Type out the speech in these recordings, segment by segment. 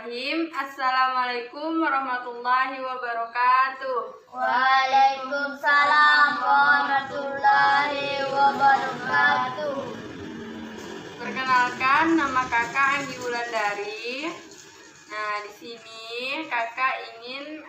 Bismillahirrahmanirrahim. Assalamualaikum warahmatullahi wabarakatuh. Waalaikumsalam warahmatullahi wabarakatuh. Perkenalkan, nama kakak Anggi Wulandari. Nah, di sini kakak ingin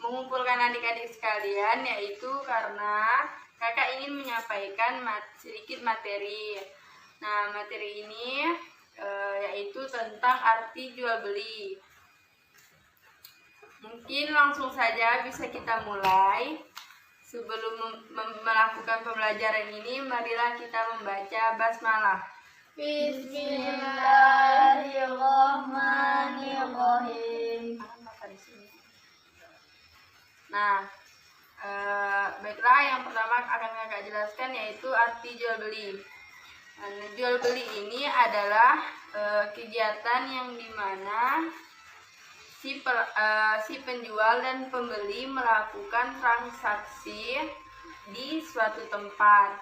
mengumpulkan adik-adik sekalian, yaitu karena kakak ingin menyampaikan sedikit materi. Nah, materi ini yaitu tentang arti jual beli. Mungkin langsung saja bisa kita mulai. Sebelum melakukan pembelajaran ini, marilah kita membaca basmalah. Bismillahirrahmanirrahim. Nah, baiklah, yang pertama akan kakak jelaskan yaitu arti jual beli. Jual beli ini adalah kegiatan yang dimana si penjual dan pembeli melakukan transaksi di suatu tempat.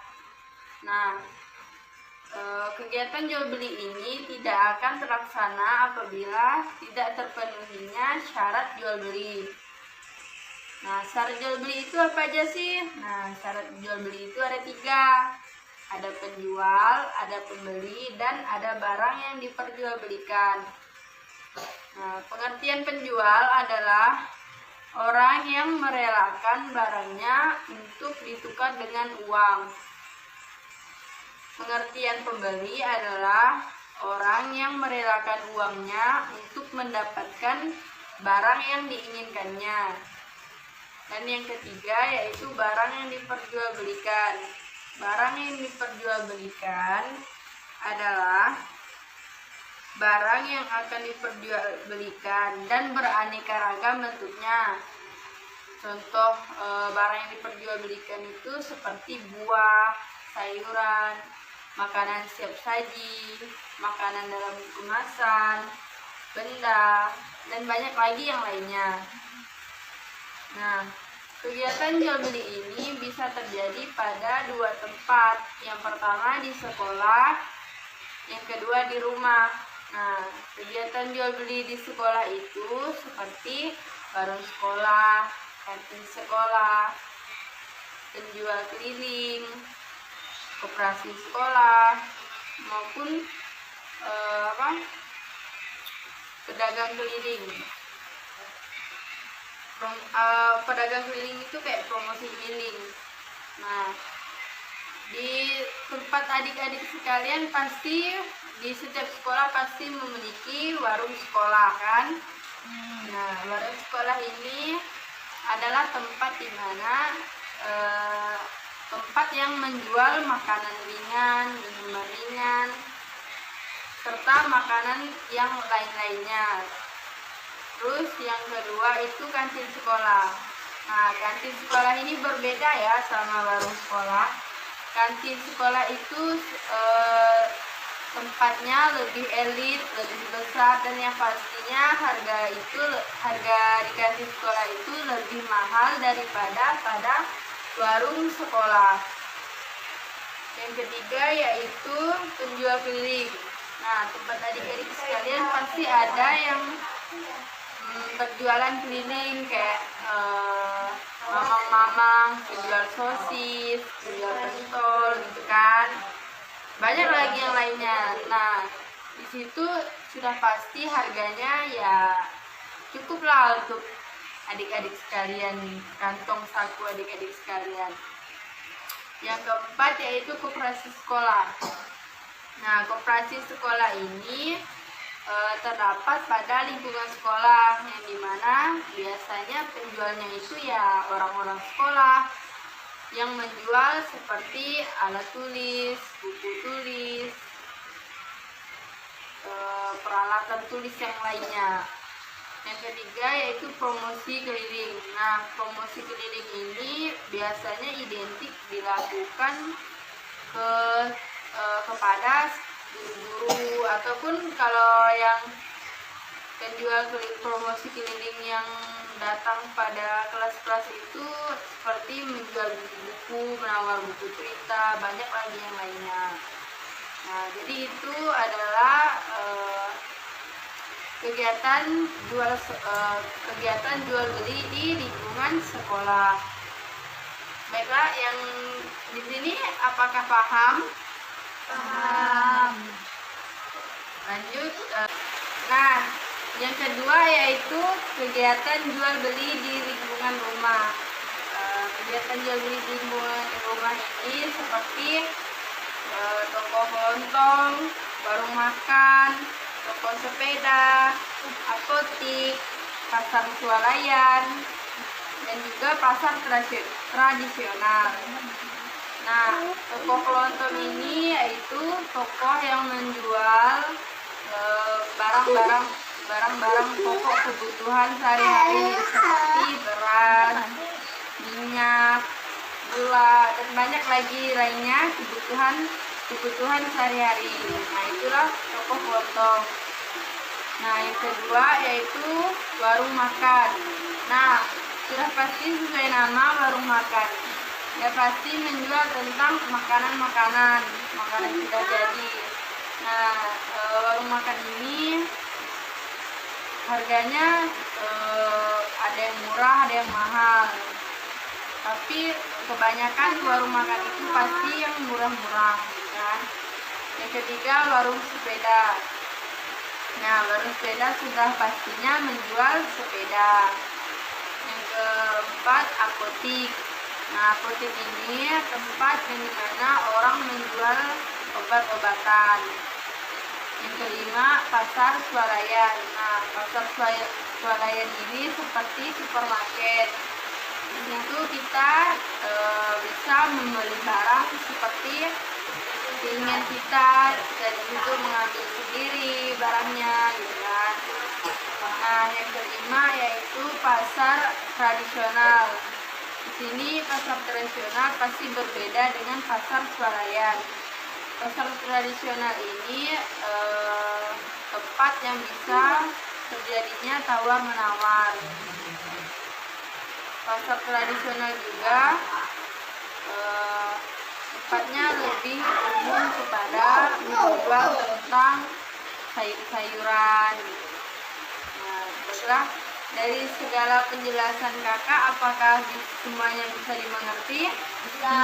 Nah, kegiatan jual beli ini tidak akan terlaksana apabila tidak terpenuhinya syarat jual beli. Nah, syarat jual beli itu apa aja sih? Nah, syarat jual beli itu ada 3. Ada penjual, ada pembeli, dan ada barang yang diperjualbelikan. Nah, pengertian penjual adalah orang yang merelakan barangnya untuk ditukar dengan uang. Pengertian pembeli adalah orang yang merelakan uangnya untuk mendapatkan barang yang diinginkannya. Dan yang ketiga yaitu barang yang diperjualbelikan. Barang yang diperjualbelikan adalah barang yang akan diperjualbelikan dan beraneka ragam bentuknya. Contoh barang yang diperjualbelikan itu seperti buah, sayuran, makanan siap saji, makanan dalam kemasan, benda, dan banyak lagi yang lainnya. Nah, kegiatan jual beli ini bisa terjadi pada 2 tempat. Yang pertama di sekolah, yang kedua di rumah. Nah, kegiatan jual beli di sekolah itu seperti warung sekolah, kantin sekolah, penjual keliling, koperasi sekolah, maupun pedagang keliling. Pedagang keliling itu kayak promosi keliling. Nah, di tempat adik-adik sekalian pasti di setiap sekolah pasti memiliki warung sekolah kan. Nah, warung sekolah ini adalah tempat di mana tempat yang menjual makanan ringan, minuman ringan, serta makanan yang lain-lainnya. Terus yang kedua itu kantin sekolah. Nah, kantin sekolah ini berbeda ya sama warung sekolah. Kantin sekolah itu tempatnya lebih elit, lebih besar, dan yang pastinya harga di kantin sekolah itu lebih mahal daripada pada warung sekolah. Yang ketiga yaitu penjual keliling. Nah, tempat adik-adik sekalian pasti ada yang berjualan keliling kayak mamang-mamang, penjual sosis, penjual pentol gitu kan. Banyak lagi yang lainnya. Nah, di situ sudah pasti harganya ya cukup lah untuk adik-adik sekalian, kantong saku adik-adik sekalian. Yang keempat yaitu koperasi sekolah. Nah, koperasi sekolah ini terdapat pada lingkungan sekolah yang dimana biasanya penjualnya itu ya orang-orang sekolah yang menjual seperti alat tulis, buku tulis, peralatan tulis yang lainnya. Yang ketiga yaitu promosi keliling. Nah, promosi keliling ini biasanya identik dilakukan kepada guru-guru, ataupun kalau yang penjual promosi keliling yang datang pada kelas-kelas itu seperti menjual buku-buku, menawar buku cerita, banyak lagi yang lainnya. Nah, jadi itu adalah kegiatan jual beli di lingkungan sekolah. Baiklah, yang di sini apakah paham? Paham. Lanjut. Nah, yang kedua yaitu kegiatan jual beli di lingkungan rumah. Kegiatan jual beli di lingkungan rumah ini seperti toko kelontong, warung makan, toko sepeda, apotik, pasar swalayan, dan juga pasar tradisional. Nah, toko kelontong ini yaitu toko yang menjual barang-barang pokok kebutuhan sehari-hari seperti beras, minyak, gula, dan banyak lagi lainnya kebutuhan sehari-hari. Nah, itulah toko kelontong. Nah, yang kedua yaitu warung makan. Nah, sudah pasti sesuai nama warung makan. Ya pasti menjual tentang makanan sudah jadi. Nah, warung makan ini harganya ada yang murah, ada yang mahal. Tapi kebanyakan warung makan itu pasti yang murah-murah, kan? Yang ketiga warung sepeda. Nah, warung sepeda sudah pastinya menjual sepeda. Yang keempat apotik. Nah, apotik ini tempat yang dimana orang menjual obat-obatan. Yang kelima pasar swalayan. Nah, pasar swalayan ini seperti supermarket. Di situ kita bisa membeli barang seperti keinginan kita, dan itu mengambil sendiri barangnya, gitu kan. Nah, yang kelima yaitu pasar tradisional. Di sini pasar tradisional pasti berbeda dengan pasar swalayan. Pasar tradisional ini tempat yang bisa terjadinya tawar menawar. Pasar tradisional juga tempatnya lebih umum kepada menjual tentang sayur-sayuran. Nah, baiklah, dari segala penjelasan kakak, apakah semuanya bisa dimengerti? Bisa.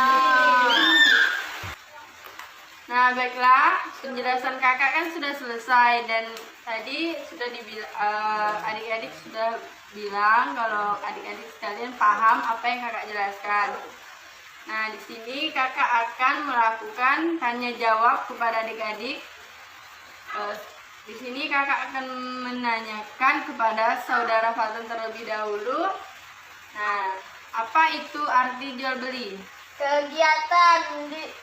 Nah, baiklah, penjelasan kakak kan sudah selesai, dan tadi sudah adik-adik sudah bilang kalau adik-adik sekalian paham apa yang kakak jelaskan. Nah, di sini kakak akan melakukan tanya jawab kepada adik-adik. Di sini kakak akan menanyakan kepada saudara Faton terlebih dahulu. Nah, apa itu arti jual beli? Kegiatan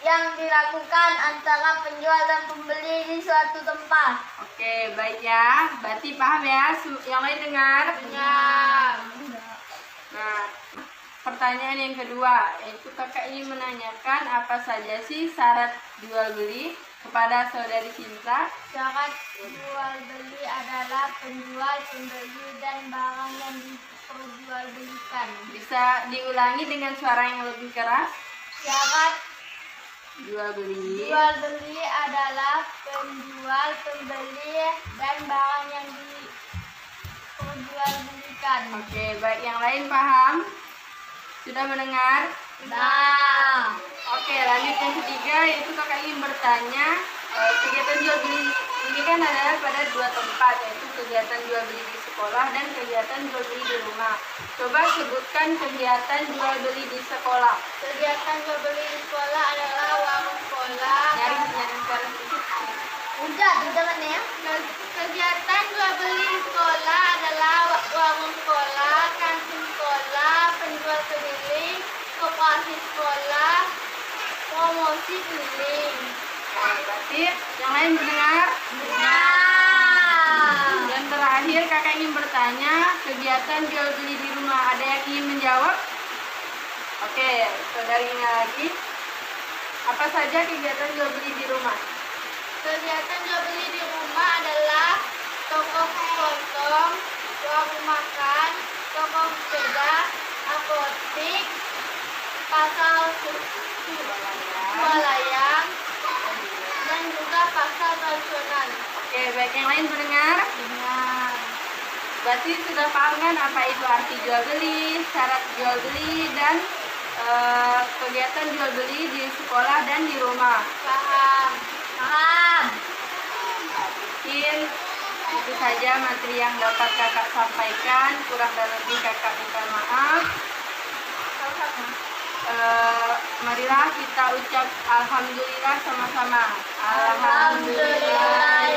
yang dilakukan antara penjual dan pembeli di suatu tempat. Oke, baik ya. Berarti paham ya? Yang lain dengar? Ya. Nah, pertanyaan yang kedua, yaitu kakak ingin menanyakan apa saja sih syarat jual beli kepada saudari Sinta? Syarat jual beli adalah penjual, pembeli, dan barang yang diperjualbelikan. Bisa diulangi dengan suara yang lebih keras? Syarat Jual beli adalah penjual, pembeli, dan barang yang diperjualbelikan. Oke, baik, yang lain paham? Sudah mendengar? Nah, Oke, lanjut yang ketiga, yaitu kakak ingin bertanya, kegiatan jual beli ini kan adalah pada dua tempat, yaitu kegiatan jual beli di sekolah dan kegiatan jual beli di rumah. Coba sebutkan kegiatan jual beli di sekolah. kegiatan jual beli di sekolah adalah warung sekolah. Nyaring suara sedikit. Udah, jangan ya. Kegiatan jual beli di sekolah adalah warung sekolah, kantin sekolah, penjual keliling, koperasi sekolah, promosi keliling. Nah, berarti yang lain mendengar? Nah, Yang terakhir kakak ingin bertanya, kegiatan jual beli di rumah, ada yang ingin menjawab? Oke, saudarinya lagi. Apa saja kegiatan jual beli di rumah? kegiatan jual beli di rumah adalah toko kelontong, warung makan, toko sepeda, apotik, pasar swalayan, dan juga pasar tradisional. Oke, baik, yang lain mendengar? Nah, Berarti sudah paham kan apa itu arti jual beli, syarat jual beli, dan kegiatan jual beli di sekolah dan di rumah. Paham. Paham. Mungkin itu saja materi yang dapat kakak sampaikan. Kurang dan lebih kakak minta maaf. Marilah kita ucap alhamdulillah sama-sama. Alhamdulillah.